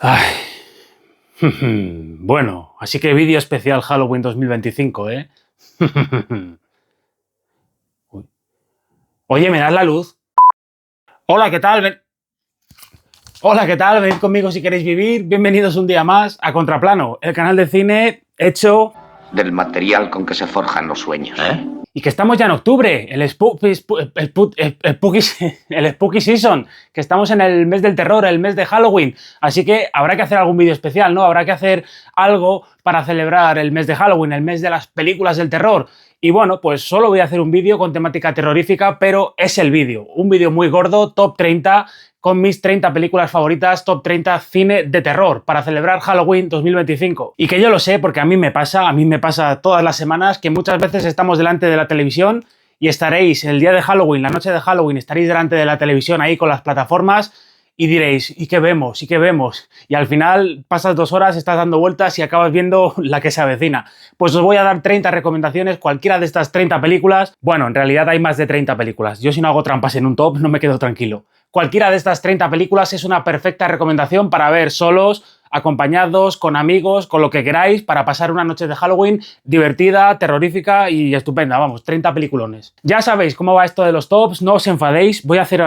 Ay. Bueno, así que vídeo especial Halloween 2025, ¿eh? Oye, ¿me das la luz? Hola, ¿qué tal? Hola, ¿qué tal? Venid conmigo si queréis vivir. Bienvenidos un día más a Contraplano, el canal de cine hecho del material con que se forjan los sueños. Y que estamos ya en octubre, el Spooky Season, que estamos en el mes del terror, el mes de Halloween. Así que habrá que hacer algún vídeo especial, ¿no? Habrá que hacer algo para celebrar el mes de Halloween, el mes de las películas del terror. Y bueno, pues solo voy a hacer un vídeo con temática terrorífica, pero es el vídeo. Un vídeo muy gordo, top 30, con mis 30 películas favoritas, top 30 cine de terror, para celebrar Halloween 2025. Y que yo lo sé, porque a mí me pasa todas las semanas, que muchas veces estamos delante de la televisión y estaréis el día de Halloween, la noche de Halloween, estaréis delante de la televisión ahí con las plataformas y diréis, ¿y qué vemos? ¿Y qué vemos? Y al final pasas 2 horas, estás dando vueltas y acabas viendo la que se avecina. Pues os voy a dar 30 recomendaciones, cualquiera de estas 30 películas. Bueno, en realidad hay más de 30 películas. Yo si no hago trampas en un top no me quedo tranquilo. Cualquiera de estas 30 películas es una perfecta recomendación para ver solos, acompañados, con amigos, con lo que queráis, para pasar una noche de Halloween divertida, terrorífica y estupenda. Vamos, 30 peliculones. Ya sabéis cómo va esto de los tops, no os enfadéis, voy a hacer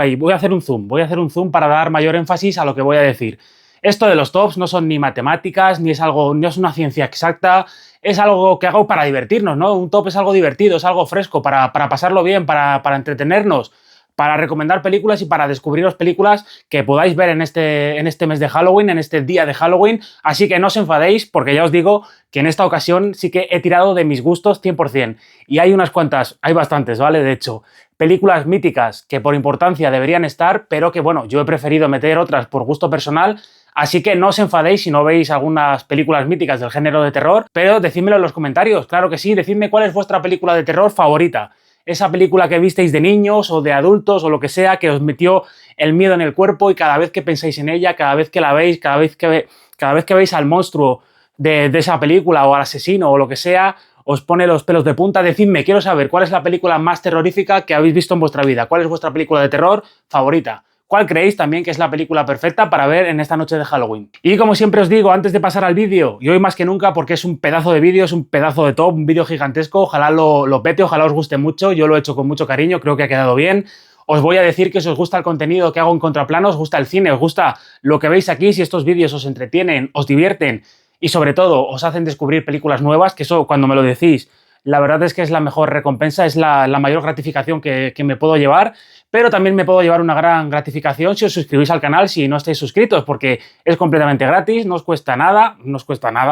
un zoom para dar mayor énfasis a lo que voy a decir. Esto de los tops no son ni matemáticas, no es una ciencia exacta, es algo que hago para divertirnos, ¿no? Un top es algo divertido, es algo fresco, para pasarlo bien, para entretenernos, para recomendar películas y para descubriros películas que podáis ver en este mes de Halloween, en este día de Halloween. Así que no os enfadéis, porque ya os digo que en esta ocasión sí que he tirado de mis gustos 100%. Y hay unas cuantas, hay bastantes, ¿vale? De hecho, películas míticas que por importancia deberían estar, pero que, bueno, yo he preferido meter otras por gusto personal. Así que no os enfadéis si no veis algunas películas míticas del género de terror, pero decídmelo en los comentarios, claro que sí, decidme cuál es vuestra película de terror favorita. Esa película que visteis de niños o de adultos o lo que sea, que os metió el miedo en el cuerpo y cada vez que pensáis en ella, cada vez que la veis, cada vez que veis al monstruo de esa película o al asesino o lo que sea, os pone los pelos de punta. Decidme, quiero saber cuál es la película más terrorífica que habéis visto en vuestra vida, cuál es vuestra película de terror favorita. ¿Cuál creéis también que es la película perfecta para ver en esta noche de Halloween? Y como siempre os digo, antes de pasar al vídeo, y hoy más que nunca porque es un pedazo de vídeo, es un pedazo de top, un vídeo gigantesco, ojalá lo pete, ojalá os guste mucho, yo lo he hecho con mucho cariño, creo que ha quedado bien. Os voy a decir que si os gusta el contenido que hago en Contraplano, os gusta el cine, os gusta lo que veis aquí, si estos vídeos os entretienen, os divierten y sobre todo os hacen descubrir películas nuevas, que eso cuando me lo decís, la verdad es que es la mejor recompensa, es la mayor gratificación que me puedo llevar, pero también me puedo llevar una gran gratificación si os suscribís al canal si no estáis suscritos, porque es completamente gratis, no os cuesta nada,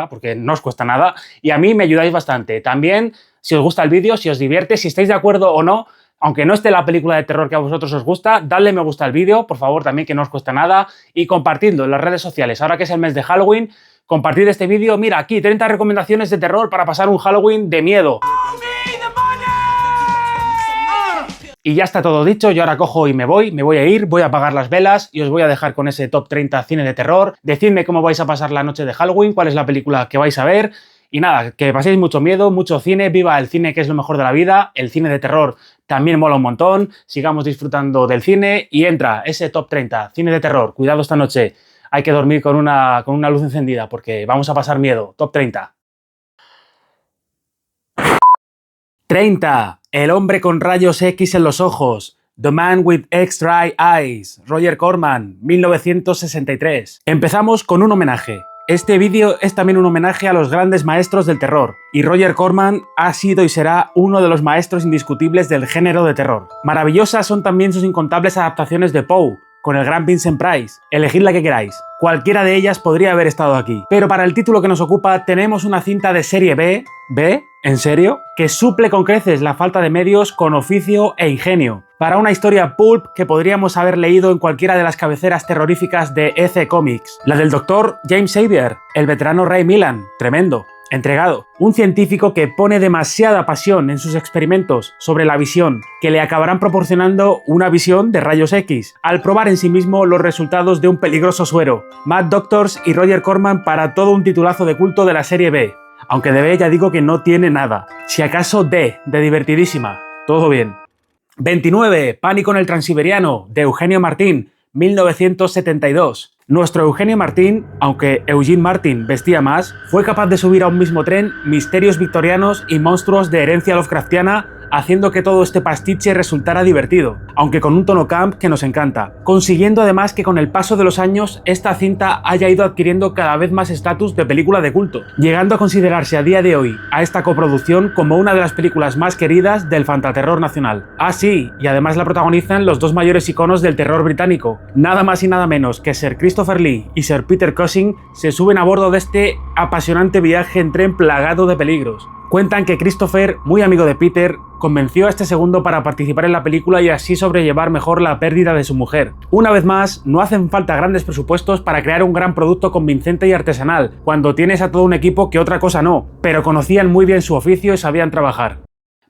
porque no os cuesta nada, y a mí me ayudáis bastante. También, si os gusta el vídeo, si os divierte, si estáis de acuerdo o no, aunque no esté la película de terror que a vosotros os gusta, dadle me gusta al vídeo, por favor, también, que no os cuesta nada, y compartidlo en las redes sociales. Ahora que es el mes de Halloween, compartid este vídeo. Mira, aquí 30 recomendaciones de terror para pasar un Halloween de miedo. Y ya está todo dicho, yo ahora cojo y me voy a ir, voy a apagar las velas y os voy a dejar con ese top 30 cine de terror. Decidme cómo vais a pasar la noche de Halloween, cuál es la película que vais a ver. Y nada, que paséis mucho miedo, mucho cine, viva el cine que es lo mejor de la vida, el cine de terror también mola un montón, sigamos disfrutando del cine y entra ese top 30, cine de terror. Cuidado esta noche, hay que dormir con una luz encendida porque vamos a pasar miedo. Top 30. 30. El hombre con rayos X en los ojos. The Man with X-Ray Eyes. Roger Corman, 1963. Empezamos con un homenaje. Este vídeo es también un homenaje a los grandes maestros del terror, y Roger Corman ha sido y será uno de los maestros indiscutibles del género de terror. Maravillosas son también sus incontables adaptaciones de Poe, con el gran Vincent Price. Elegid la que queráis. Cualquiera de ellas podría haber estado aquí. Pero para el título que nos ocupa tenemos una cinta de serie B, ¿en serio?, que suple con creces la falta de medios con oficio e ingenio, para una historia pulp que podríamos haber leído en cualquiera de las cabeceras terroríficas de EC Comics. La del Dr. James Xavier, el veterano Ray Milland, tremendo, entregado. Un científico que pone demasiada pasión en sus experimentos sobre la visión, que le acabarán proporcionando una visión de rayos X, al probar en sí mismo los resultados de un peligroso suero. Mad Doctors y Roger Corman para todo un titulazo de culto de la serie B. Aunque de B ya digo que no tiene nada. Si acaso D, de divertidísima. Todo bien. 29. Pánico en el Transiberiano, de Eugenio Martín. 1972. Nuestro Eugenio Martín, aunque Eugene Martin vestía más, fue capaz de subir a un mismo tren misterios victorianos y monstruos de herencia lovecraftiana, haciendo que todo este pastiche resultara divertido, aunque con un tono camp que nos encanta, consiguiendo además que con el paso de los años esta cinta haya ido adquiriendo cada vez más estatus de película de culto, llegando a considerarse a día de hoy a esta coproducción como una de las películas más queridas del fantaterror nacional. Ah sí, y además la protagonizan los dos mayores iconos del terror británico, nada más y nada menos que Sir Christopher Lee y Sir Peter Cushing se suben a bordo de este apasionante viaje en tren plagado de peligros. Cuentan que Christopher, muy amigo de Peter, convenció a este segundo para participar en la película y así sobrellevar mejor la pérdida de su mujer. Una vez más, no hacen falta grandes presupuestos para crear un gran producto convincente y artesanal, cuando tienes a todo un equipo que otra cosa no, pero conocían muy bien su oficio y sabían trabajar.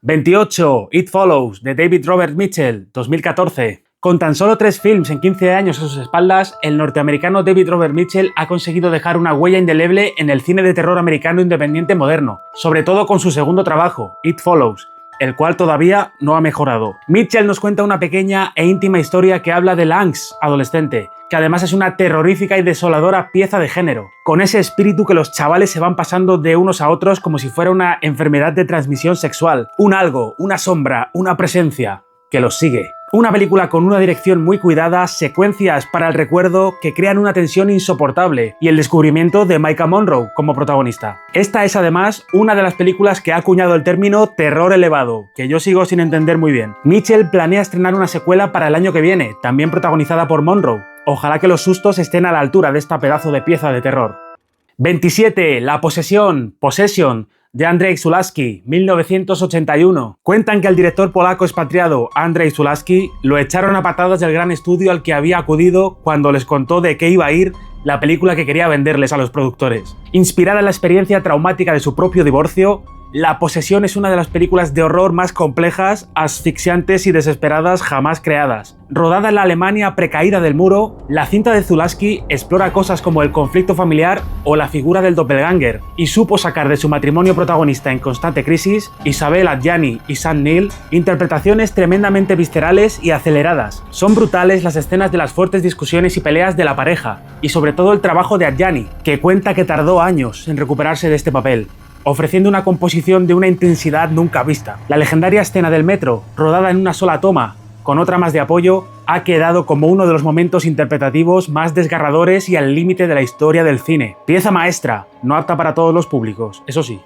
28. It Follows, de David Robert Mitchell, 2014. Con tan solo 3 films en 15 años a sus espaldas, el norteamericano David Robert Mitchell ha conseguido dejar una huella indeleble en el cine de terror americano independiente moderno, sobre todo con su segundo trabajo, It Follows, el cual todavía no ha mejorado. Mitchell nos cuenta una pequeña e íntima historia que habla del angst adolescente, que además es una terrorífica y desoladora pieza de género, con ese espíritu que los chavales se van pasando de unos a otros como si fuera una enfermedad de transmisión sexual, un algo, una sombra, una presencia, que los sigue. Una película con una dirección muy cuidada, secuencias para el recuerdo que crean una tensión insoportable y el descubrimiento de Maika Monroe como protagonista. Esta es además una de las películas que ha acuñado el término terror elevado, que yo sigo sin entender muy bien. Mitchell planea estrenar una secuela para el año que viene, también protagonizada por Monroe. Ojalá que los sustos estén a la altura de esta pedazo de pieza de terror. 27. La posesión, Possession, de Andrzej Zulawski, 1981. Cuentan que al director polaco expatriado Andrzej Zulawski lo echaron a patadas del gran estudio al que había acudido cuando les contó de qué iba a ir la película que quería venderles a los productores. Inspirada en la experiencia traumática de su propio divorcio, La Posesión es una de las películas de horror más complejas, asfixiantes y desesperadas jamás creadas. Rodada en la Alemania precaída del muro, la cinta de Zulawski explora cosas como el conflicto familiar o la figura del doppelganger, y supo sacar de su matrimonio protagonista en constante crisis, Isabel Adjani y Sam Neill, interpretaciones tremendamente viscerales y aceleradas. Son brutales las escenas de las fuertes discusiones y peleas de la pareja, y sobre todo el trabajo de Adjani, que cuenta que tardó años en recuperarse de este papel, ofreciendo una composición de una intensidad nunca vista. La legendaria escena del metro, rodada en una sola toma, con otra más de apoyo, ha quedado como uno de los momentos interpretativos más desgarradores y al límite de la historia del cine. Pieza maestra, no apta para todos los públicos, eso sí.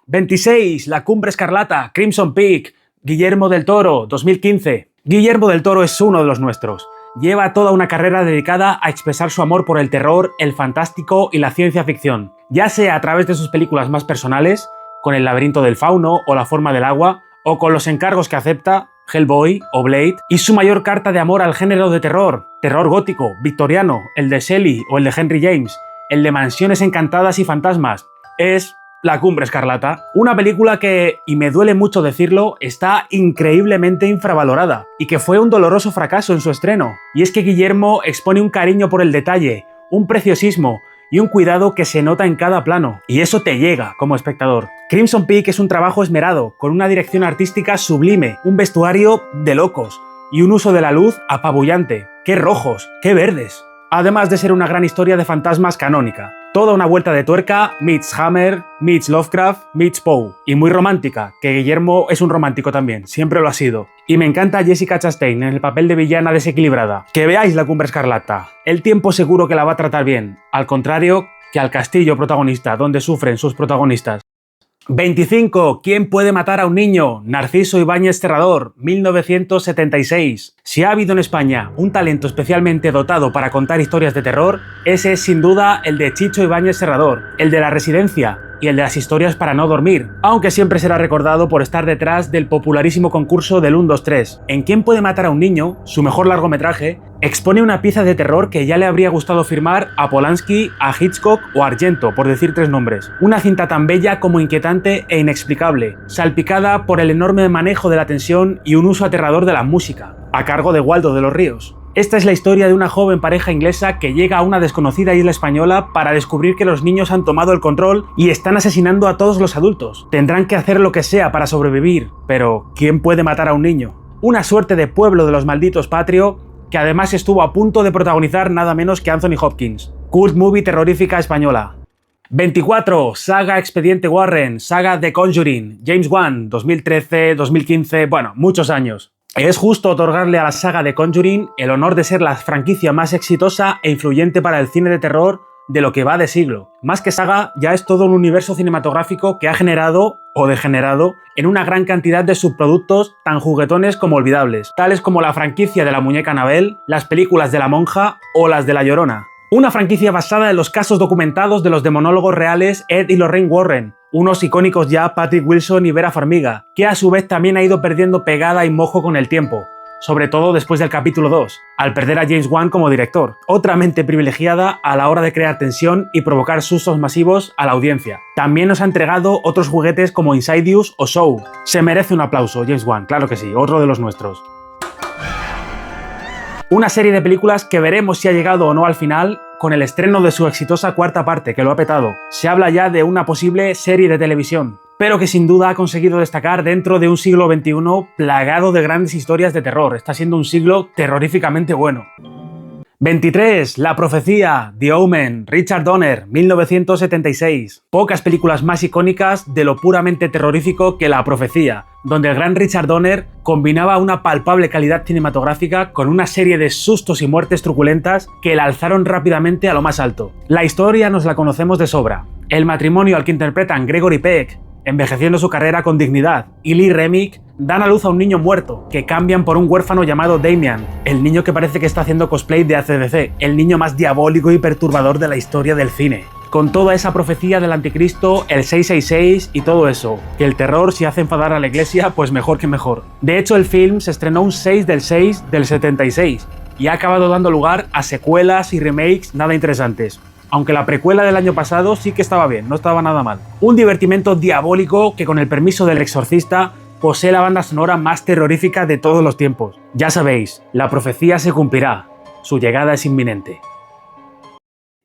26. La Cumbre Escarlata, Crimson Peak, Guillermo del Toro, 2015. Guillermo del Toro es uno de los nuestros. Lleva toda una carrera dedicada a expresar su amor por el terror, el fantástico y la ciencia ficción, ya sea a través de sus películas más personales, con El laberinto del fauno o La forma del agua, o con los encargos que acepta, Hellboy o Blade, y su mayor carta de amor al género de terror, terror gótico, victoriano, el de Shelley o el de Henry James, el de mansiones encantadas y fantasmas, es La Cumbre Escarlata, una película que, y me duele mucho decirlo, está increíblemente infravalorada y que fue un doloroso fracaso en su estreno. Y es que Guillermo expone un cariño por el detalle, un preciosismo y un cuidado que se nota en cada plano, y eso te llega como espectador. Crimson Peak es un trabajo esmerado, con una dirección artística sublime, un vestuario de locos y un uso de la luz apabullante. ¡Qué rojos! ¡Qué verdes! Además de ser una gran historia de fantasmas canónica. Toda una vuelta de tuerca, meets Hammer, meets Lovecraft, meets Poe. Y muy romántica, que Guillermo es un romántico también, siempre lo ha sido. Y me encanta Jessica Chastain en el papel de villana desequilibrada. Que veáis La Cumbre Escarlata. El tiempo seguro que la va a tratar bien, al contrario que al castillo protagonista, donde sufren sus protagonistas. 25. ¿Quién puede matar a un niño? Narciso Ibáñez Serrador, 1976. Si ha habido en España un talento especialmente dotado para contar historias de terror, ese es sin duda el de Chicho Ibáñez Serrador, el de La Residencia y el de las historias para no dormir, aunque siempre será recordado por estar detrás del popularísimo concurso del 1, 2, 3. En ¿Quién puede matar a un niño?, su mejor largometraje, expone una pieza de terror que ya le habría gustado firmar a Polanski, a Hitchcock o a Argento, por decir 3 nombres. Una cinta tan bella como inquietante e inexplicable, salpicada por el enorme manejo de la tensión y un uso aterrador de la música, a cargo de Waldo de los Ríos. Esta es la historia de una joven pareja inglesa que llega a una desconocida isla española para descubrir que los niños han tomado el control y están asesinando a todos los adultos. Tendrán que hacer lo que sea para sobrevivir, pero ¿quién puede matar a un niño? Una suerte de pueblo de los malditos patrio que además estuvo a punto de protagonizar nada menos que Anthony Hopkins. Cult movie terrorífica española. 24. Saga Expediente Warren, saga The Conjuring, James Wan, 2013, 2015, bueno, muchos años. Es justo otorgarle a la saga The Conjuring el honor de ser la franquicia más exitosa e influyente para el cine de terror de lo que va de siglo. Más que saga, ya es todo un universo cinematográfico que ha generado, o degenerado, en una gran cantidad de subproductos tan juguetones como olvidables, tales como la franquicia de la muñeca Annabelle, las películas de La Monja o las de La Llorona. Una franquicia basada en los casos documentados de los demonólogos reales Ed y Lorraine Warren, unos icónicos ya Patrick Wilson y Vera Farmiga, que a su vez también ha ido perdiendo pegada y mojo con el tiempo, sobre todo después del capítulo 2, al perder a James Wan como director, otra mente privilegiada a la hora de crear tensión y provocar sustos masivos a la audiencia. También nos ha entregado otros juguetes como Insidious o Saw. Se merece un aplauso, James Wan, claro que sí, otro de los nuestros. Una serie de películas que veremos si ha llegado o no al final con el estreno de su exitosa cuarta parte, que lo ha petado. Se habla ya de una posible serie de televisión, pero que sin duda ha conseguido destacar dentro de un siglo XXI plagado de grandes historias de terror. Está siendo un siglo terroríficamente bueno. 23. La profecía, The Omen, Richard Donner, 1976. Pocas películas más icónicas de lo puramente terrorífico que La profecía, donde el gran Richard Donner combinaba una palpable calidad cinematográfica con una serie de sustos y muertes truculentas que la alzaron rápidamente a lo más alto. La historia nos la conocemos de sobra. El matrimonio al que interpretan Gregory Peck, envejeciendo su carrera con dignidad, y Lee Remick, dan a luz a un niño muerto, que cambian por un huérfano llamado Damian, el niño que parece que está haciendo cosplay de AC/DC, el niño más diabólico y perturbador de la historia del cine. Con toda esa profecía del anticristo, el 666 y todo eso, que el terror si hace enfadar a la iglesia, pues mejor que mejor. De hecho, el film se estrenó un 6 del 76, y ha acabado dando lugar a secuelas y remakes nada interesantes. Aunque la precuela del año pasado sí que estaba bien, no estaba nada mal. Un divertimento diabólico que, con el permiso del exorcista, posee la banda sonora más terrorífica de todos los tiempos. Ya sabéis, la profecía se cumplirá. Su llegada es inminente.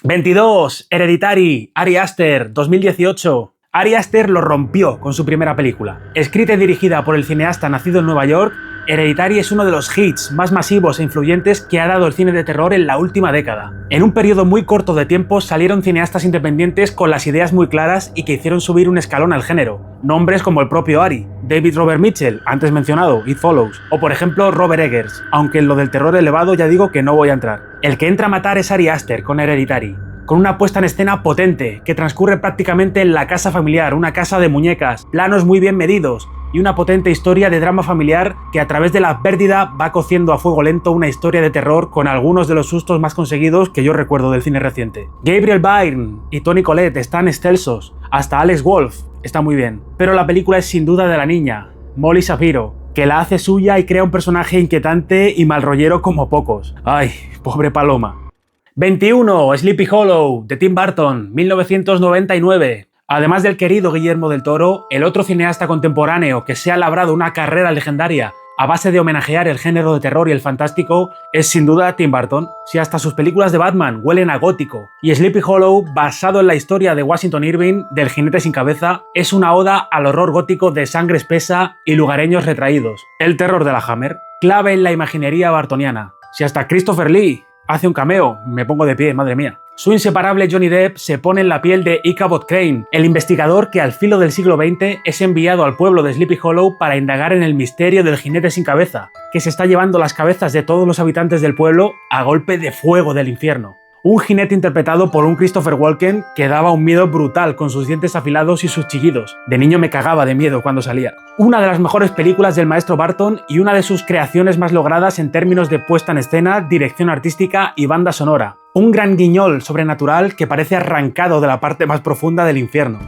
22. Hereditary, Ari Aster, 2018. Ari Aster lo rompió con su primera película. Escrita y dirigida por el cineasta nacido en Nueva York, Hereditary es uno de los hits más masivos e influyentes que ha dado el cine de terror en la última década. En un periodo muy corto de tiempo salieron cineastas independientes con las ideas muy claras y que hicieron subir un escalón al género. Nombres como el propio Ari, David Robert Mitchell, antes mencionado, It Follows, o por ejemplo Robert Eggers, aunque en lo del terror elevado ya digo que no voy a entrar. El que entra a matar es Ari Aster con Hereditary, con una puesta en escena potente, que transcurre prácticamente en la casa familiar, una casa de muñecas, planos muy bien medidos, y una potente historia de drama familiar que a través de la pérdida va cociendo a fuego lento una historia de terror con algunos de los sustos más conseguidos que yo recuerdo del cine reciente. Gabriel Byrne y Toni Collette están excelsos, hasta Alex Wolff está muy bien, pero la película es sin duda de la niña, Molly Shapiro, que la hace suya y crea un personaje inquietante y malrollero como pocos. Ay, pobre Paloma. 21. Sleepy Hollow, de Tim Burton, 1999. Además del querido Guillermo del Toro, el otro cineasta contemporáneo que se ha labrado una carrera legendaria a base de homenajear el género de terror y el fantástico es sin duda Tim Burton. Si hasta sus películas de Batman huelen a gótico, y Sleepy Hollow, basado en la historia de Washington Irving del jinete sin cabeza, es una oda al horror gótico de sangre espesa y lugareños retraídos. El terror de la Hammer, clave en la imaginería bartoniana. Si hasta Christopher Lee hace un cameo, me pongo de pie, madre mía. Su inseparable Johnny Depp se pone en la piel de Ichabod Crane, el investigador que al filo del siglo XX es enviado al pueblo de Sleepy Hollow para indagar en el misterio del jinete sin cabeza, que se está llevando las cabezas de todos los habitantes del pueblo a golpe de fuego del infierno. Un jinete interpretado por un Christopher Walken que daba un miedo brutal con sus dientes afilados y sus chillidos. De niño me cagaba de miedo cuando salía. Una de las mejores películas del maestro Burton y una de sus creaciones más logradas en términos de puesta en escena, dirección artística y banda sonora. Un gran guiñol sobrenatural que parece arrancado de la parte más profunda del infierno.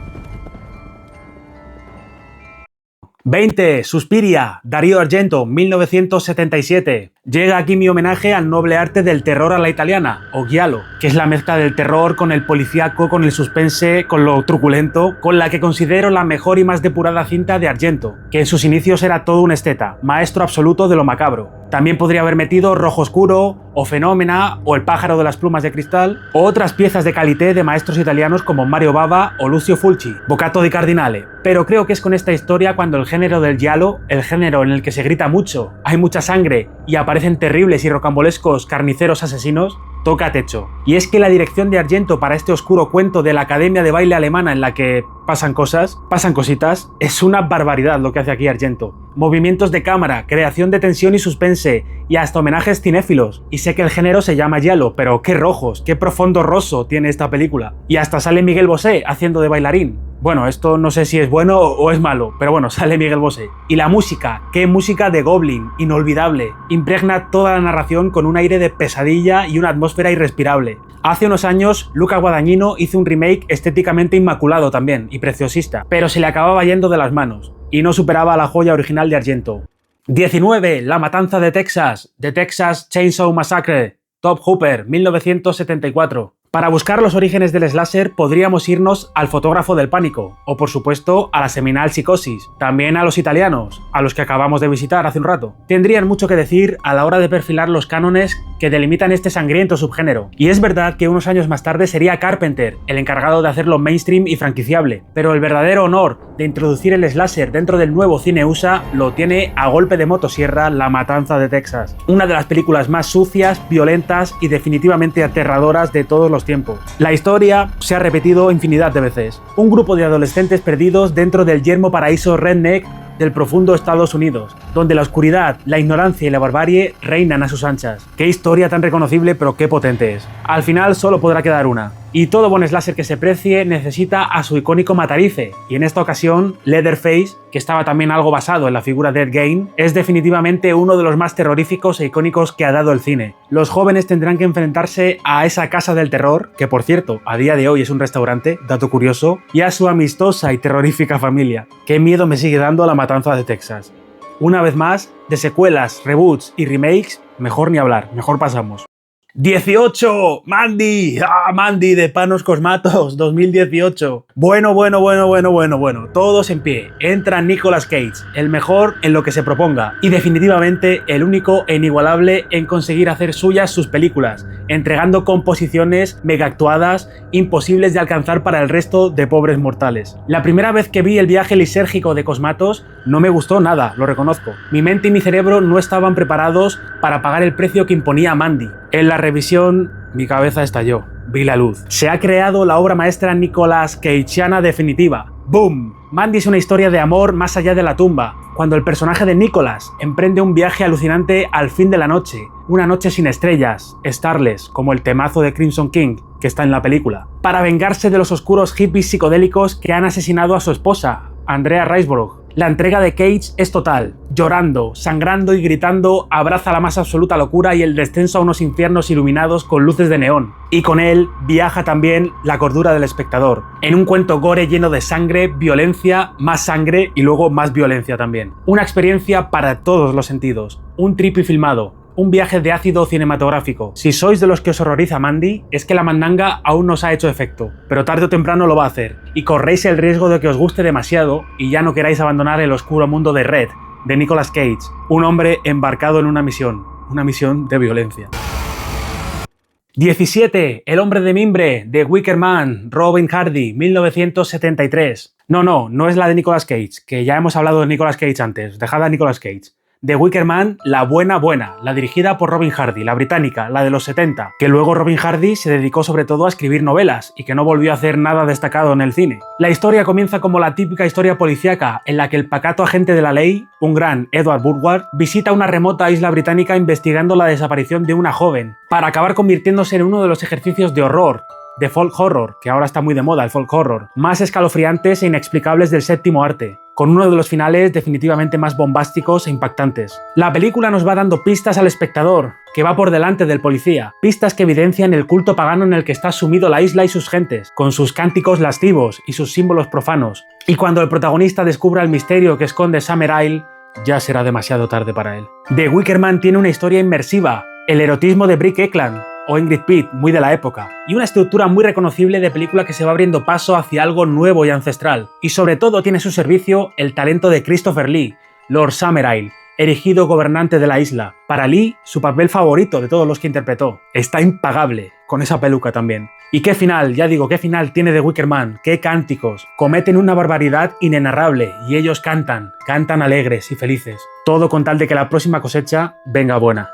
20. Suspiria, Dario Argento, 1977. Llega aquí mi homenaje al noble arte del terror a la italiana, o giallo, que es la mezcla del terror con el policíaco, con el suspense, con lo truculento, con la que considero la mejor y más depurada cinta de Argento, que en sus inicios era todo un esteta, maestro absoluto de lo macabro. También podría haber metido Rojo Oscuro, o Fenómena, o El pájaro de las plumas de cristal, o otras piezas de calité de maestros italianos como Mario Bava o Lucio Fulci, Boccaccio di Cardinale. Pero creo que es con esta historia cuando el género del giallo, el género en el que se grita mucho, hay mucha sangre y aparece parecen terribles y rocambolescos carniceros asesinos, toca techo. Y es que la dirección de Argento para este oscuro cuento de la academia de baile alemana en la que pasan cosas, pasan cositas, es una barbaridad lo que hace aquí Argento. Movimientos de cámara, creación de tensión y suspense, y hasta homenajes cinéfilos. Y sé que el género se llama giallo, pero qué rojos, qué profundo rosso tiene esta película. Y hasta sale Miguel Bosé haciendo de bailarín. Bueno, esto no sé si es bueno o es malo, pero bueno, sale Miguel Bosé. Y la música, qué música de Goblin, inolvidable. Impregna toda la narración con un aire de pesadilla y una atmósfera irrespirable. Hace unos años, Luca Guadagnino hizo un remake estéticamente inmaculado también, y preciosista, pero se le acababa yendo de las manos, y no superaba a la joya original de Argento. 19. La matanza de Texas, The Texas Chainsaw Massacre, Top Hooper, 1974. Para buscar los orígenes del slasher podríamos irnos al Fotógrafo del Pánico, o por supuesto a la seminal Psicosis, también a los italianos, a los que acabamos de visitar hace un rato. Tendrían mucho que decir a la hora de perfilar los cánones que delimitan este sangriento subgénero. Y es verdad que unos años más tarde sería Carpenter el encargado de hacerlo mainstream y franquiciable, pero el verdadero honor de introducir el slasher dentro del nuevo cine USA lo tiene a golpe de motosierra La Matanza de Texas, una de las películas más sucias, violentas y definitivamente aterradoras de todos los tiempos. La historia se ha repetido infinidad de veces. Un grupo de adolescentes perdidos dentro del yermo paraíso redneck del profundo Estados Unidos, donde la oscuridad, la ignorancia y la barbarie reinan a sus anchas. Qué historia tan reconocible, pero qué potente es. Al final solo podrá quedar una. Y todo buen slasher que se precie necesita a su icónico matarife, y en esta ocasión, Leatherface, que estaba también algo basado en la figura de Ed Gein, es definitivamente uno de los más terroríficos e icónicos que ha dado el cine. Los jóvenes tendrán que enfrentarse a esa casa del terror, que por cierto, a día de hoy es un restaurante, dato curioso, y a su amistosa y terrorífica familia. Qué miedo me sigue dando La Matanza de Texas. Una vez más, de secuelas, reboots y remakes, mejor ni hablar, mejor pasamos. 18. Mandy. Mandy de Panos Cosmatos 2018. Bueno. Todos en pie. Entra Nicolas Cage, el mejor en lo que se proponga y definitivamente el único e inigualable en conseguir hacer suyas sus películas, entregando composiciones mega actuadas imposibles de alcanzar para el resto de pobres mortales. La primera vez que vi el viaje lisérgico de Cosmatos no me gustó nada, lo reconozco. Mi mente y mi cerebro no estaban preparados para pagar el precio que imponía Mandy. En la revisión, mi cabeza estalló. Vi la luz. Se ha creado la obra maestra Nicolas Cageana definitiva. ¡Boom! Mandy es una historia de amor más allá de la tumba, cuando el personaje de Nicolas emprende un viaje alucinante al fin de la noche, una noche sin estrellas, starless, como el temazo de Crimson King, que está en la película, para vengarse de los oscuros hippies psicodélicos que han asesinado a su esposa, Andrea Riseborough. La entrega de Cage es total. Llorando, sangrando y gritando, abraza la más absoluta locura y el descenso a unos infiernos iluminados con luces de neón. Y con él viaja también la cordura del espectador, en un cuento gore lleno de sangre, violencia, más sangre y luego más violencia también. Una experiencia para todos los sentidos. Un trippy filmado. Un viaje de ácido cinematográfico. Si sois de los que os horroriza Mandy, es que la mandanga aún no os ha hecho efecto, pero tarde o temprano lo va a hacer, y corréis el riesgo de que os guste demasiado y ya no queráis abandonar el oscuro mundo de Red, de Nicolas Cage, un hombre embarcado en una misión de violencia. 17. El hombre de mimbre, de Wicker Man, Robin Hardy, 1973. No es la de Nicolas Cage, que ya hemos hablado de Nicolas Cage antes, dejad a Nicolas Cage. The Wicker Man, la buena, la dirigida por Robin Hardy, la británica, la de los 70, que luego Robin Hardy se dedicó sobre todo a escribir novelas y que no volvió a hacer nada destacado en el cine. La historia comienza como la típica historia policíaca en la que el pacato agente de la ley, un gran Edward Woodward, visita una remota isla británica investigando la desaparición de una joven, para acabar convirtiéndose en uno de los ejercicios de horror, de folk horror, que ahora está muy de moda el folk horror, más escalofriantes e inexplicables del séptimo arte, con uno de los finales definitivamente más bombásticos e impactantes. La película nos va dando pistas al espectador, que va por delante del policía, pistas que evidencian el culto pagano en el que está sumido la isla y sus gentes, con sus cánticos lascivos y sus símbolos profanos. Y cuando el protagonista descubra el misterio que esconde Summer Isle, ya será demasiado tarde para él. The Wicker Man tiene una historia inmersiva, el erotismo de Brick Ekland, o Ingrid Pitt, muy de la época, y una estructura muy reconocible de película que se va abriendo paso hacia algo nuevo y ancestral. Y sobre todo tiene a su servicio el talento de Christopher Lee, Lord Summerisle, erigido gobernante de la isla. Para Lee, su papel favorito de todos los que interpretó. Está impagable, con esa peluca también. Y qué final, ya digo, qué final tiene The Wicker Man, qué cánticos. Cometen una barbaridad inenarrable y ellos cantan alegres y felices. Todo con tal de que la próxima cosecha venga buena.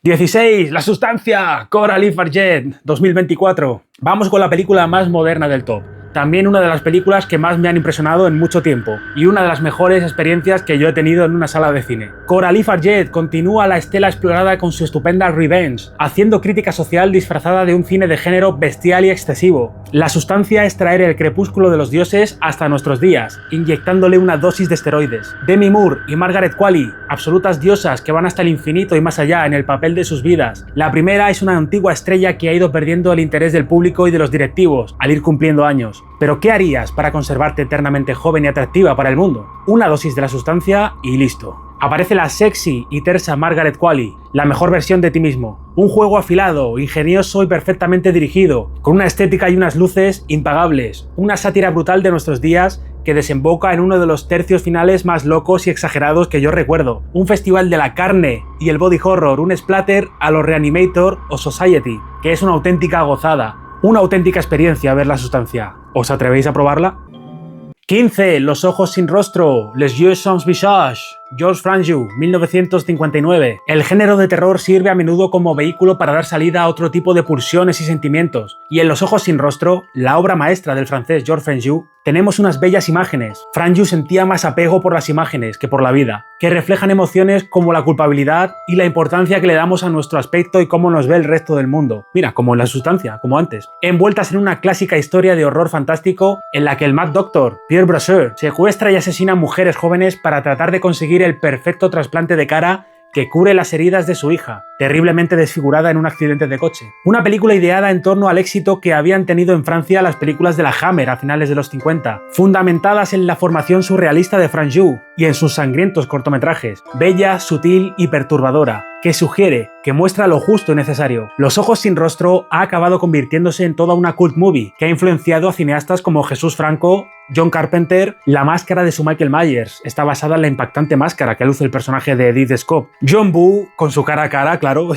16. La sustancia. Coralie Farget, 2024. Vamos con la película más moderna del top. También una de las películas que más me han impresionado en mucho tiempo y una de las mejores experiencias que yo he tenido en una sala de cine. Coralie Farget continúa la estela explorada con su estupenda Revenge, haciendo crítica social disfrazada de un cine de género bestial y excesivo. La sustancia es traer el crepúsculo de los dioses hasta nuestros días, inyectándole una dosis de esteroides. Demi Moore y Margaret Qualley, absolutas diosas que van hasta el infinito y más allá en el papel de sus vidas. La primera es una antigua estrella que ha ido perdiendo el interés del público y de los directivos al ir cumpliendo años. Pero ¿qué harías para conservarte eternamente joven y atractiva para el mundo? Una dosis de la sustancia y listo. Aparece la sexy y tersa Margaret Qualley, la mejor versión de ti mismo. Un juego afilado, ingenioso y perfectamente dirigido, con una estética y unas luces impagables. Una sátira brutal de nuestros días que desemboca en uno de los tercios finales más locos y exagerados que yo recuerdo. Un festival de la carne y el body horror, un splatter a lo Reanimator o Society, que es una auténtica gozada. Una auténtica experiencia ver la sustancia. ¿Os atrevéis a probarla? 15. Los ojos sin rostro. Les yeux sans visage. Georges Franju, 1959. El género de terror sirve a menudo como vehículo para dar salida a otro tipo de pulsiones y sentimientos. Y en Los ojos sin rostro, la obra maestra del francés Georges Franju, tenemos unas bellas imágenes. Franju sentía más apego por las imágenes que por la vida, que reflejan emociones como la culpabilidad y la importancia que le damos a nuestro aspecto y cómo nos ve el resto del mundo. Mira, como en La sustancia, como antes. Envueltas en una clásica historia de horror fantástico en la que el Mad Doctor, Pierre Brasseur, secuestra y asesina a mujeres jóvenes para tratar de conseguir el perfecto trasplante de cara que cure las heridas de su hija, terriblemente desfigurada en un accidente de coche. Una película ideada en torno al éxito que habían tenido en Francia las películas de la Hammer a finales de los 50, fundamentadas en la formación surrealista de Franju y en sus sangrientos cortometrajes, bella, sutil y perturbadora, que sugiere, que muestra lo justo y necesario. Los ojos sin rostro ha acabado convirtiéndose en toda una cult movie que ha influenciado a cineastos como Jesús Franco, John Carpenter. La máscara de su Michael Myers está basada en la impactante máscara que luce el personaje de Edith Scope. John Woo, con su cara a cara, claro.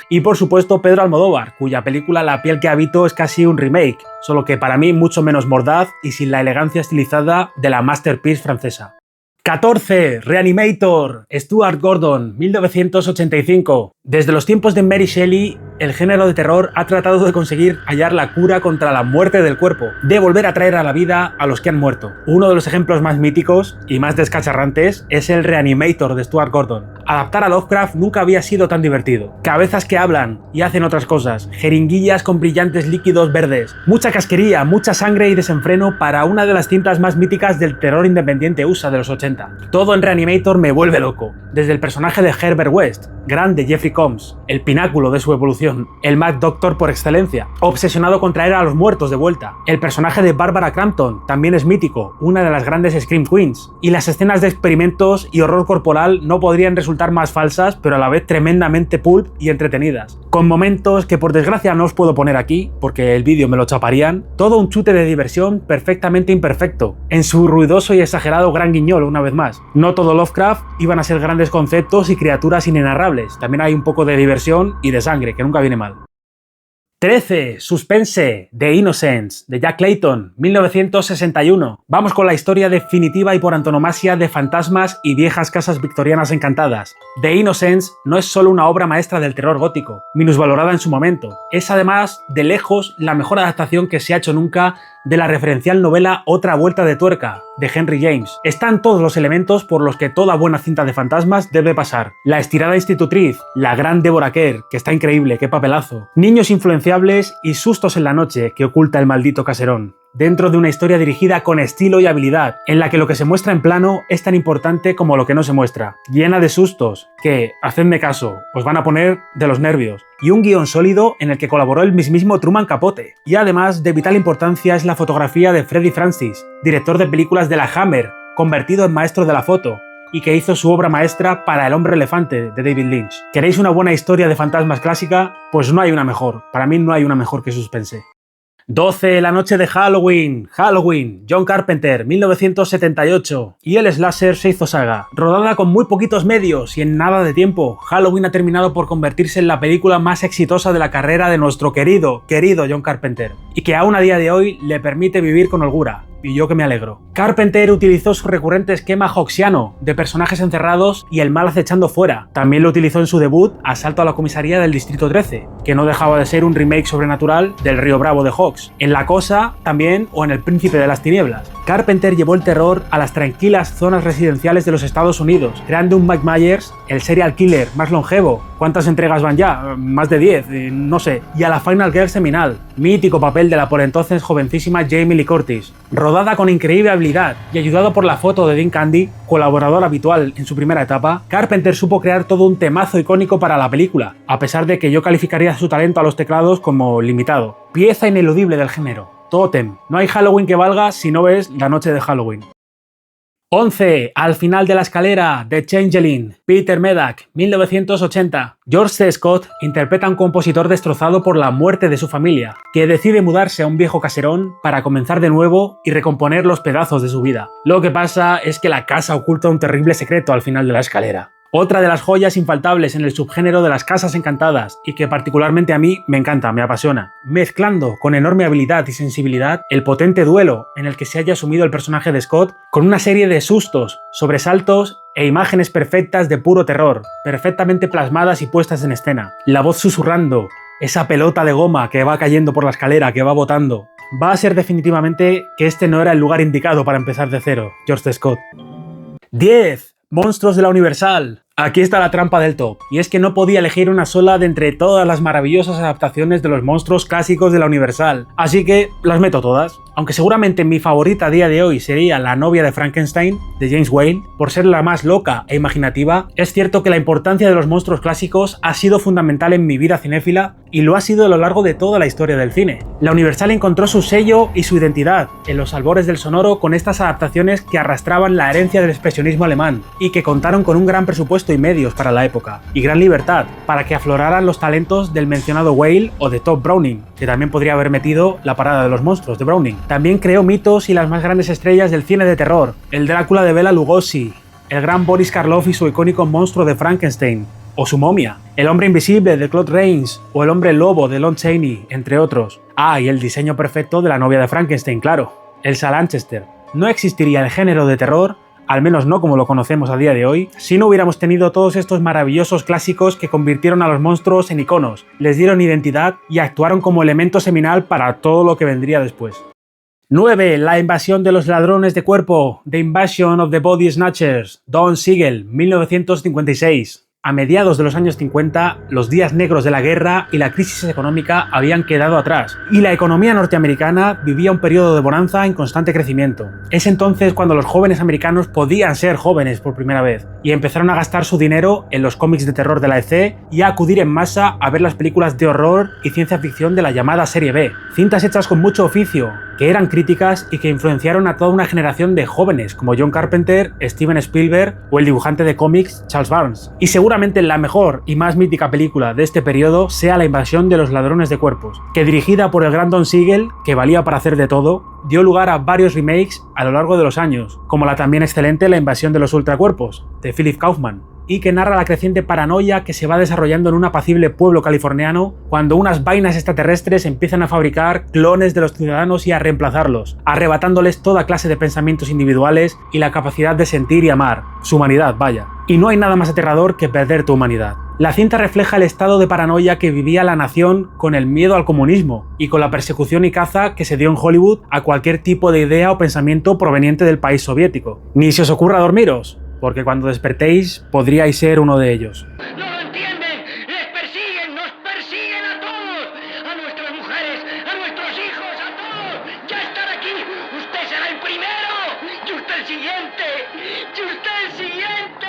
Y por supuesto Pedro Almodóvar, cuya película La piel que habito es casi un remake, solo que para mí mucho menos mordaz y sin la elegancia estilizada de la masterpiece francesa. 14. Reanimator. Stuart Gordon, 1985. Desde los tiempos de Mary Shelley, el género de terror ha tratado de conseguir hallar la cura contra la muerte del cuerpo, de volver a traer a la vida a los que han muerto. Uno de los ejemplos más míticos y más descacharrantes es el Reanimator de Stuart Gordon. Adaptar a Lovecraft nunca había sido tan divertido. Cabezas que hablan y hacen otras cosas, jeringuillas con brillantes líquidos verdes, mucha casquería, mucha sangre y desenfreno para una de las cintas más míticas del terror independiente USA de los 80. Todo en Reanimator me vuelve loco, desde el personaje de Herbert West, grande Jeffrey Combs, el pináculo de su evolución, el Mad Doctor por excelencia, obsesionado con traer a los muertos de vuelta. El personaje de Barbara Crampton también es mítico, una de las grandes Scream Queens, y las escenas de experimentos y horror corporal no podrían resultar más falsas, pero a la vez tremendamente pulp y entretenidas, con momentos que por desgracia no os puedo poner aquí, porque el vídeo me lo chaparían. Todo un chute de diversión perfectamente imperfecto, en su ruidoso y exagerado gran guiñol una vez más. No todo Lovecraft iban a ser grandes conceptos y criaturas inenarrables, también hay un poco de diversión y de sangre, que nunca viene mal. 13. Suspense. The Innocents, de Jack Clayton, 1961. Vamos con la historia definitiva y por antonomasia de fantasmas y viejas casas victorianas encantadas. The Innocents no es solo una obra maestra del terror gótico, minusvalorada en su momento. Es además, de lejos, la mejor adaptación que se ha hecho nunca de la referencial novela Otra vuelta de tuerca, de Henry James. Están todos los elementos por los que toda buena cinta de fantasmas debe pasar. La estirada institutriz, la gran Deborah Kerr, que está increíble, qué papelazo. Niños influenciables y sustos en la noche que oculta el maldito caserón. Dentro de una historia dirigida con estilo y habilidad, en la que lo que se muestra en plano es tan importante como lo que no se muestra, llena de sustos que, hacedme caso, os van a poner de los nervios, y un guión sólido en el que colaboró el mismísimo Truman Capote. Y además, de vital importancia es la fotografía de Freddie Francis, director de películas de la Hammer, convertido en maestro de la foto, y que hizo su obra maestra para El hombre elefante de David Lynch. ¿Queréis una buena historia de fantasmas clásica? Pues no hay una mejor, para mí no hay una mejor que Suspense. 12. La noche de Halloween. Halloween, John Carpenter, 1978. Y el slasher se hizo saga. Rodada con muy poquitos medios y en nada de tiempo, Halloween ha terminado por convertirse en la película más exitosa de la carrera de nuestro querido John Carpenter. Y que aún a día de hoy le permite vivir con holgura. y yo que me alegro. Carpenter utilizó su recurrente esquema hoxiano de personajes encerrados y el mal acechando fuera. También lo utilizó en su debut Asalto a la comisaría del Distrito 13, que no dejaba de ser un remake sobrenatural del Río Bravo de Hawks. En La Cosa también, o en El Príncipe de las Tinieblas. Carpenter llevó el terror a las tranquilas zonas residenciales de los Estados Unidos, creando un Mike Myers, el serial killer más longevo. ¿Cuántas entregas van ya? Más de 10, no sé. Y a la Final Girl seminal, mítico papel de la por entonces jovencísima Jamie Lee Curtis. Rodada con increíble habilidad y ayudado por la foto de Dean Candy, colaborador habitual en su primera etapa, Carpenter supo crear todo un temazo icónico para la película, a pesar de que yo calificaría su talento a los teclados como limitado. Pieza ineludible del género. Tótem. No hay Halloween que valga si no ves La Noche de Halloween. 11. Al final de la escalera, The Changeling, Peter Medak, 1980. George C. Scott interpreta a un compositor destrozado por la muerte de su familia, que decide mudarse a un viejo caserón para comenzar de nuevo y recomponer los pedazos de su vida. Lo que pasa es que la casa oculta un terrible secreto al final de la escalera. Otra de las joyas infaltables en el subgénero de las casas encantadas y que particularmente a mí me encanta, me apasiona, mezclando con enorme habilidad y sensibilidad el potente duelo en el que se haya sumido el personaje de Scott con una serie de sustos, sobresaltos e imágenes perfectas de puro terror, perfectamente plasmadas y puestas en escena. La voz susurrando, esa pelota de goma que va cayendo por la escalera, que va botando. Va a ser definitivamente que este no era el lugar indicado para empezar de cero, George C. Scott. 10. Monstruos de la Universal. Aquí está la trampa del top, y es que no podía elegir una sola de entre todas las maravillosas adaptaciones de los monstruos clásicos de la Universal, así que las meto todas. Aunque seguramente mi favorita a día de hoy sería La novia de Frankenstein, de James Whale, por ser la más loca e imaginativa, es cierto que la importancia de los monstruos clásicos ha sido fundamental en mi vida cinéfila y lo ha sido a lo largo de toda la historia del cine. La Universal encontró su sello y su identidad en los albores del sonoro con estas adaptaciones que arrastraban la herencia del expresionismo alemán y que contaron con un gran presupuesto y medios para la época, y gran libertad para que afloraran los talentos del mencionado Whale o de Tod Browning, que también podría haber metido La parada de los monstruos de Browning. También creó mitos y las más grandes estrellas del cine de terror, el Drácula de Bela Lugosi, el gran Boris Karloff y su icónico monstruo de Frankenstein, o su momia, el hombre invisible de Claude Rains, o el hombre lobo de Lon Chaney, entre otros. Ah, y el diseño perfecto de la novia de Frankenstein, claro, Elsa Lanchester. No existiría el género de terror, al menos no como lo conocemos a día de hoy, si no hubiéramos tenido todos estos maravillosos clásicos que convirtieron a los monstruos en iconos, les dieron identidad y actuaron como elemento seminal para todo lo que vendría después. 9. La invasión de los ladrones de cuerpo, The Invasion of the Body Snatchers, Don Siegel, 1956. A mediados de los años 50, los días negros de la guerra y la crisis económica habían quedado atrás, y la economía norteamericana vivía un periodo de bonanza en constante crecimiento. Es entonces cuando los jóvenes americanos podían ser jóvenes por primera vez, y empezaron a gastar su dinero en los cómics de terror de la EC y a acudir en masa a ver las películas de horror y ciencia ficción de la llamada Serie B, cintas hechas con mucho oficio, que eran críticas y que influenciaron a toda una generación de jóvenes como John Carpenter, Steven Spielberg o el dibujante de cómics Charles Barnes. Y seguramente la mejor y más mítica película de este periodo sea La invasión de los ladrones de cuerpos, que dirigida por el gran Don Siegel, que valía para hacer de todo, dio lugar a varios remakes a lo largo de los años, como la también excelente La invasión de los ultracuerpos, de Philip Kaufman, y que narra la creciente paranoia que se va desarrollando en un apacible pueblo californiano cuando unas vainas extraterrestres empiezan a fabricar clones de los ciudadanos y a reemplazarlos, arrebatándoles toda clase de pensamientos individuales y la capacidad de sentir y amar, su humanidad, vaya. Y no hay nada más aterrador que perder tu humanidad. La cinta refleja el estado de paranoia que vivía la nación con el miedo al comunismo y con la persecución y caza que se dio en Hollywood a cualquier tipo de idea o pensamiento proveniente del país soviético. Ni se os ocurra dormiros, porque cuando despertéis podríais ser uno de ellos. ¡No lo entienden! ¡Les persiguen! ¡Nos persiguen a todos! ¡A nuestras mujeres! ¡A nuestros hijos! ¡A todos! ¡Ya están aquí! ¡Usted será el primero! ¡Y usted el siguiente! ¡Y usted el siguiente!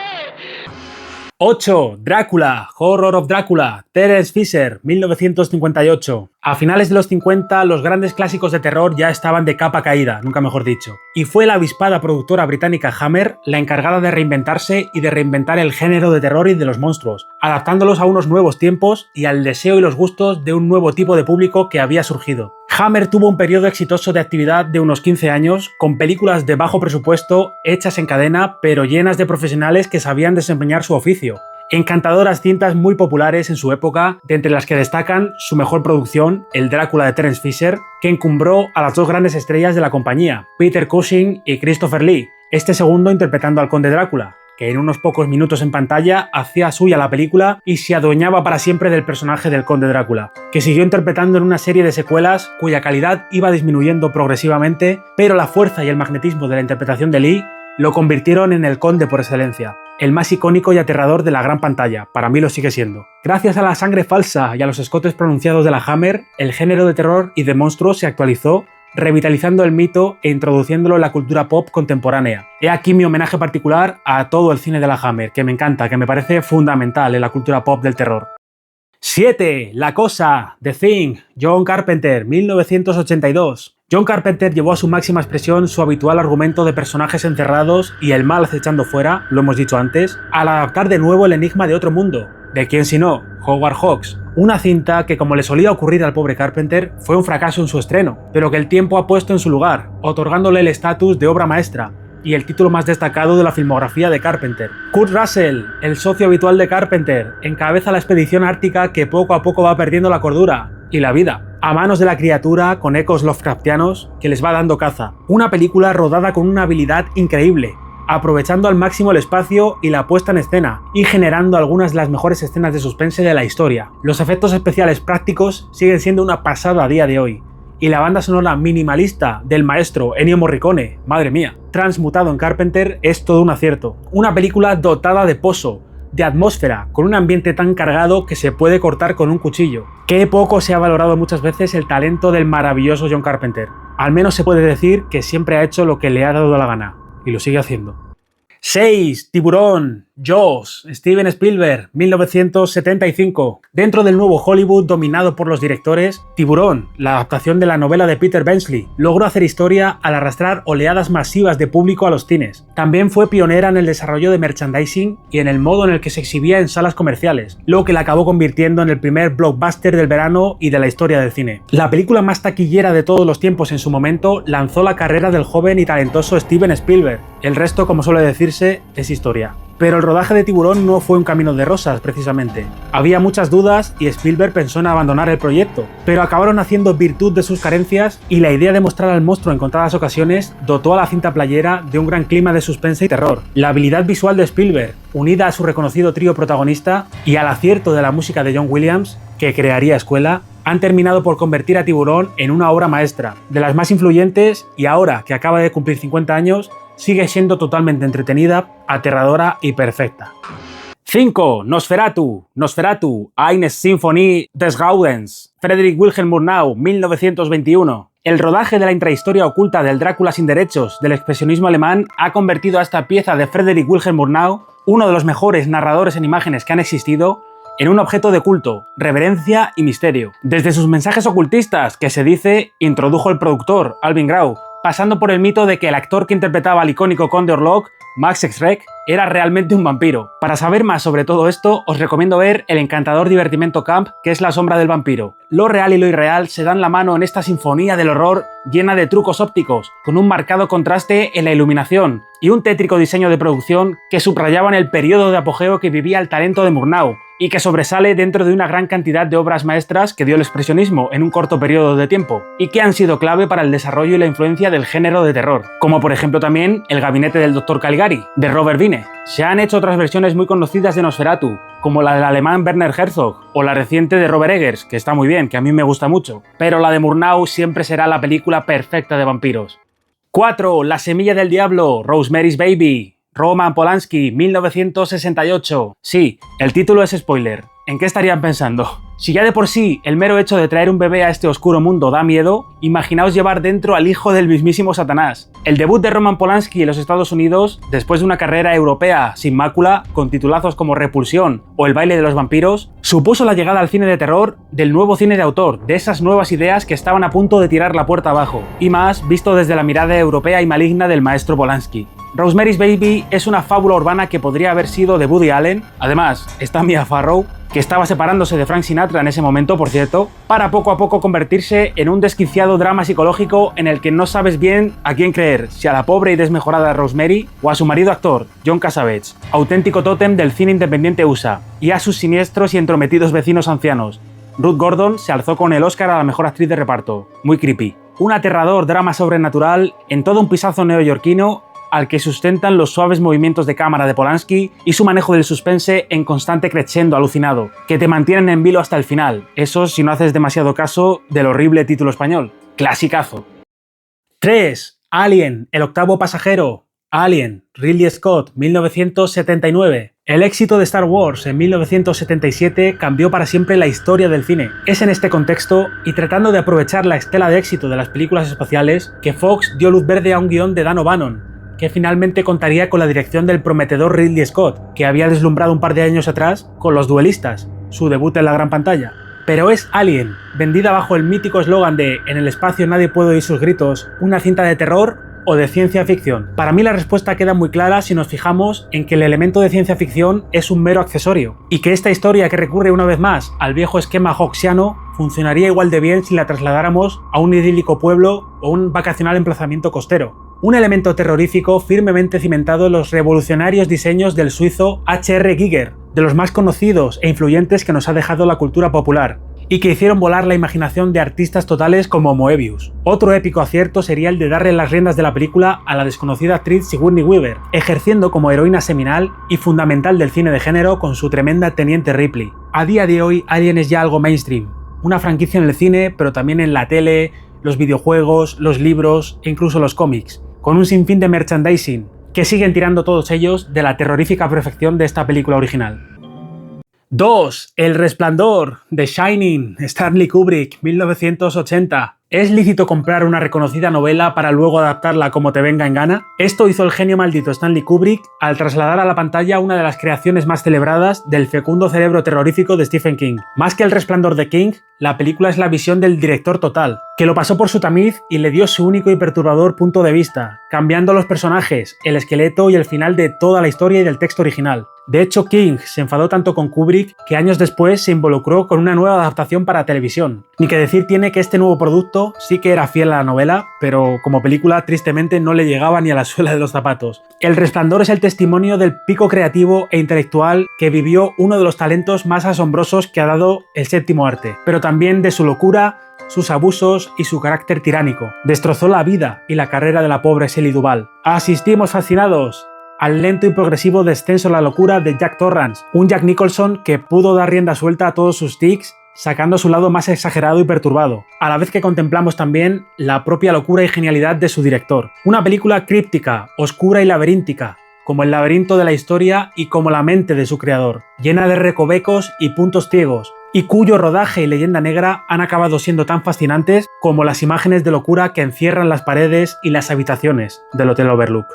8. Drácula, Horror of Drácula, Terence Fisher, 1958. A finales de los 50, los grandes clásicos de terror ya estaban de capa caída, nunca mejor dicho. Y fue la avispada productora británica Hammer la encargada de reinventarse y de reinventar el género de terror y de los monstruos, adaptándolos a unos nuevos tiempos y al deseo y los gustos de un nuevo tipo de público que había surgido. Hammer tuvo un periodo exitoso de actividad de unos 15 años, con películas de bajo presupuesto, hechas en cadena, pero llenas de profesionales que sabían desempeñar su oficio. Encantadoras cintas muy populares en su época, de entre las que destacan su mejor producción, El Drácula de Terence Fisher, que encumbró a las dos grandes estrellas de la compañía, Peter Cushing y Christopher Lee, este segundo interpretando al Conde Drácula, que en unos pocos minutos en pantalla hacía suya la película y se adueñaba para siempre del personaje del Conde Drácula, que siguió interpretando en una serie de secuelas cuya calidad iba disminuyendo progresivamente, pero la fuerza y el magnetismo de la interpretación de Lee lo convirtieron en el Conde por excelencia, el más icónico y aterrador de la gran pantalla, para mí lo sigue siendo. Gracias a la sangre falsa y a los escotes pronunciados de la Hammer, el género de terror y de monstruos se actualizó, revitalizando el mito e introduciéndolo en la cultura pop contemporánea. He aquí mi homenaje particular a todo el cine de la Hammer, que me encanta, que me parece fundamental en la cultura pop del terror. 7. La Cosa, The Thing, John Carpenter, 1982. John Carpenter llevó a su máxima expresión su habitual argumento de personajes encerrados y el mal acechando fuera, lo hemos dicho antes, al adaptar de nuevo El enigma de otro mundo. ¿De quién si no? Howard Hawks. Una cinta que, como le solía ocurrir al pobre Carpenter, fue un fracaso en su estreno, pero que el tiempo ha puesto en su lugar, otorgándole el estatus de obra maestra y el título más destacado de la filmografía de Carpenter. Kurt Russell, el socio habitual de Carpenter, encabeza la expedición ártica que poco a poco va perdiendo la cordura y la vida, a manos de la criatura con ecos Lovecraftianos que les va dando caza. Una película rodada con una habilidad increíble, aprovechando al máximo el espacio y la puesta en escena, y generando algunas de las mejores escenas de suspense de la historia. Los efectos especiales prácticos siguen siendo una pasada a día de hoy, y la banda sonora minimalista del maestro Ennio Morricone, madre mía, transmutado en Carpenter, es todo un acierto. Una película dotada de pozo, de atmósfera, con un ambiente tan cargado que se puede cortar con un cuchillo. Qué poco se ha valorado muchas veces el talento del maravilloso John Carpenter. Al menos se puede decir que siempre ha hecho lo que le ha dado la gana, y lo sigue haciendo. 6. Tiburón, Jaws, Steven Spielberg, 1975. Dentro del nuevo Hollywood dominado por los directores, Tiburón, la adaptación de la novela de Peter Benchley, logró hacer historia al arrastrar oleadas masivas de público a los cines. También fue pionera en el desarrollo de merchandising y en el modo en el que se exhibía en salas comerciales, lo que la acabó convirtiendo en el primer blockbuster del verano y de la historia del cine. La película más taquillera de todos los tiempos en su momento lanzó la carrera del joven y talentoso Steven Spielberg. El resto, como suele decirse, es historia. Pero el rodaje de Tiburón no fue un camino de rosas, precisamente. Había muchas dudas y Spielberg pensó en abandonar el proyecto, pero acabaron haciendo virtud de sus carencias y la idea de mostrar al monstruo en contadas ocasiones dotó a la cinta playera de un gran clima de suspense y terror. La habilidad visual de Spielberg, unida a su reconocido trío protagonista y al acierto de la música de John Williams, que crearía escuela, han terminado por convertir a Tiburón en una obra maestra, de las más influyentes, y ahora que acaba de cumplir 50 años, sigue siendo totalmente entretenida, aterradora y perfecta. 5. Nosferatu, Eine Symphonie des Grauens, Friedrich Wilhelm Murnau, 1921. El rodaje de la intrahistoria oculta del Drácula sin derechos del expresionismo alemán ha convertido a esta pieza de Friedrich Wilhelm Murnau, uno de los mejores narradores en imágenes que han existido, en un objeto de culto, reverencia y misterio. Desde sus mensajes ocultistas, que se dice introdujo el productor, Alvin Grau, pasando por el mito de que el actor que interpretaba al icónico Conde Orlok, Max Schreck, era realmente un vampiro. Para saber más sobre todo esto, os recomiendo ver El encantador divertimento camp, que es La sombra del vampiro. Lo real y lo irreal se dan la mano en esta sinfonía del horror llena de trucos ópticos, con un marcado contraste en la iluminación y un tétrico diseño de producción que subrayaban el periodo de apogeo que vivía el talento de Murnau, y que sobresale dentro de una gran cantidad de obras maestras que dio el expresionismo en un corto periodo de tiempo, y que han sido clave para el desarrollo y la influencia del género de terror, como por ejemplo también El gabinete del Dr. Caligari, de Robert Wiene. Se han hecho otras versiones muy conocidas de Nosferatu, como la del alemán Werner Herzog, o la reciente de Robert Eggers, que está muy bien, que a mí me gusta mucho, pero la de Murnau siempre será la película perfecta de vampiros. 4. La semilla del diablo, Rosemary's Baby, Roman Polanski, 1968. Sí, el título es spoiler. ¿En qué estarían pensando? Si ya de por sí el mero hecho de traer un bebé a este oscuro mundo da miedo, imaginaos llevar dentro al hijo del mismísimo Satanás. El debut de Roman Polanski en los Estados Unidos, después de una carrera europea sin mácula, con titulazos como Repulsión o El baile de los vampiros, supuso la llegada al cine de terror del nuevo cine de autor, de esas nuevas ideas que estaban a punto de tirar la puerta abajo, y más visto desde la mirada europea y maligna del maestro Polanski. Rosemary's Baby es una fábula urbana que podría haber sido de Woody Allen, además está Mia Farrow, que estaba separándose de Frank Sinatra en ese momento, por cierto, para poco a poco convertirse en un desquiciado drama psicológico en el que no sabes bien a quién creer, si a la pobre y desmejorada Rosemary o a su marido actor, John Cassavetes, auténtico tótem del cine independiente USA, y a sus siniestros y entrometidos vecinos ancianos. Ruth Gordon se alzó con el Oscar a la mejor actriz de reparto. Muy creepy. Un aterrador drama sobrenatural en todo un pisazo neoyorquino al que sustentan los suaves movimientos de cámara de Polanski y su manejo del suspense en constante crescendo alucinado, que te mantienen en vilo hasta el final, eso si no haces demasiado caso del horrible título español. Clasicazo. 3. Alien, el octavo pasajero. Alien, Ridley Scott, 1979. El éxito de Star Wars en 1977 cambió para siempre la historia del cine. Es en este contexto, y tratando de aprovechar la estela de éxito de las películas espaciales, que Fox dio luz verde a un guión de Dan O'Bannon, que finalmente contaría con la dirección del prometedor Ridley Scott, que había deslumbrado un par de años atrás con Los Duelistas, su debut en la gran pantalla. Pero es Alien, vendida bajo el mítico eslogan de "En el espacio nadie puede oír sus gritos", una cinta de terror o de ciencia ficción. Para mí la respuesta queda muy clara si nos fijamos en que el elemento de ciencia ficción es un mero accesorio, y que esta historia, que recurre una vez más al viejo esquema hawksiano, funcionaría igual de bien si la trasladáramos a un idílico pueblo o un vacacional emplazamiento costero. Un elemento terrorífico firmemente cimentado en los revolucionarios diseños del suizo H.R. Giger, de los más conocidos e influyentes que nos ha dejado la cultura popular, y que hicieron volar la imaginación de artistas totales como Moebius. Otro épico acierto sería el de darle las riendas de la película a la desconocida actriz Sigourney Weaver, ejerciendo como heroína seminal y fundamental del cine de género con su tremenda Teniente Ripley. A día de hoy, Alien es ya algo mainstream, una franquicia en el cine, pero también en la tele, los videojuegos, los libros e incluso los cómics, con un sinfín de merchandising, que siguen tirando todos ellos de la terrorífica perfección de esta película original. 2. El Resplandor, The Shining, Stanley Kubrick, 1980. ¿Es lícito comprar una reconocida novela para luego adaptarla como te venga en gana? Esto hizo el genio maldito Stanley Kubrick al trasladar a la pantalla una de las creaciones más celebradas del fecundo cerebro terrorífico de Stephen King. Más que El Resplandor de King, la película es la visión del director total, que lo pasó por su tamiz y le dio su único y perturbador punto de vista, cambiando los personajes, el esqueleto y el final de toda la historia y del texto original. De hecho, King se enfadó tanto con Kubrick que años después se involucró con una nueva adaptación para televisión. Ni que decir tiene que este nuevo producto sí que era fiel a la novela, pero como película tristemente no le llegaba ni a la suela de los zapatos. El Resplandor es el testimonio del pico creativo e intelectual que vivió uno de los talentos más asombrosos que ha dado el séptimo arte, pero también de su locura, sus abusos y su carácter tiránico. Destrozó la vida y la carrera de la pobre Shelley Duvall. Asistimos fascinados al lento y progresivo descenso a la locura de Jack Torrance, un Jack Nicholson que pudo dar rienda suelta a todos sus tics, sacando su lado más exagerado y perturbado, a la vez que contemplamos también la propia locura y genialidad de su director. Una película críptica, oscura y laberíntica, como el laberinto de la historia y como la mente de su creador, llena de recovecos y puntos ciegos, y cuyo rodaje y leyenda negra han acabado siendo tan fascinantes como las imágenes de locura que encierran las paredes y las habitaciones del Hotel Overlook.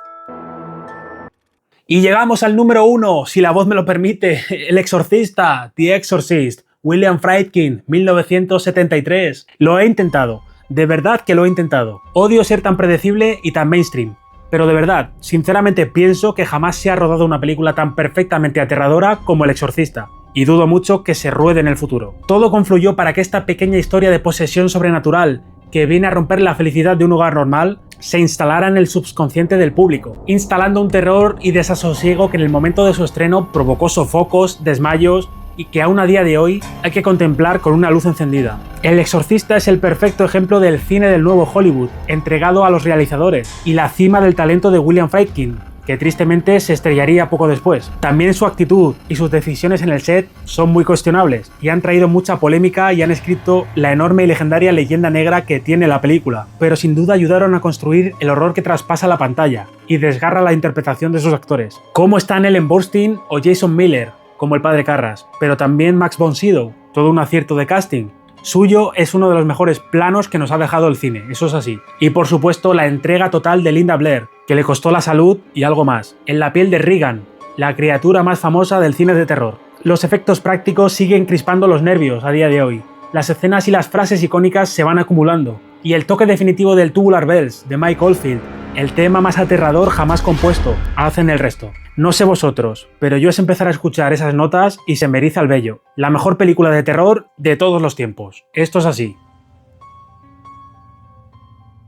Y llegamos al número 1, si la voz me lo permite, El Exorcista, The Exorcist, William Friedkin, 1973. Lo he intentado, de verdad que lo he intentado. Odio ser tan predecible y tan mainstream, pero de verdad, sinceramente pienso que jamás se ha rodado una película tan perfectamente aterradora como El Exorcista, y dudo mucho que se ruede en el futuro. Todo confluyó para que esta pequeña historia de posesión sobrenatural, que viene a romper la felicidad de un hogar normal, se instalara en el subconsciente del público, instalando un terror y desasosiego que en el momento de su estreno provocó sofocos, desmayos y que aún a día de hoy hay que contemplar con una luz encendida. El Exorcista es el perfecto ejemplo del cine del nuevo Hollywood, entregado a los realizadores, y la cima del talento de William Friedkin, que tristemente se estrellaría poco después. También su actitud y sus decisiones en el set son muy cuestionables y han traído mucha polémica y han escrito la enorme y legendaria leyenda negra que tiene la película, pero sin duda ayudaron a construir el horror que traspasa la pantalla y desgarra la interpretación de sus actores, como están Ellen Burstyn o Jason Miller, como el padre Carras, pero también Max von Sydow, todo un acierto de casting. Suyo es uno de los mejores planos que nos ha dejado el cine, eso es así. Y por supuesto la entrega total de Linda Blair, que le costó la salud y algo más, en la piel de Regan, la criatura más famosa del cine de terror. Los efectos prácticos siguen crispando los nervios a día de hoy. Las escenas y las frases icónicas se van acumulando, y el toque definitivo del Tubular Bells de Mike Oldfield El tema más aterrador jamás compuesto. Hacen el resto. No sé vosotros, pero yo es empezar a escuchar esas notas y se me eriza el vello. La mejor película de terror de todos los tiempos. Esto es así.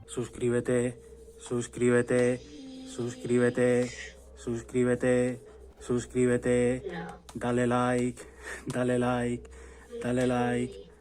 Suscríbete, suscríbete, suscríbete, suscríbete, suscríbete. Dale like, dale like, dale like.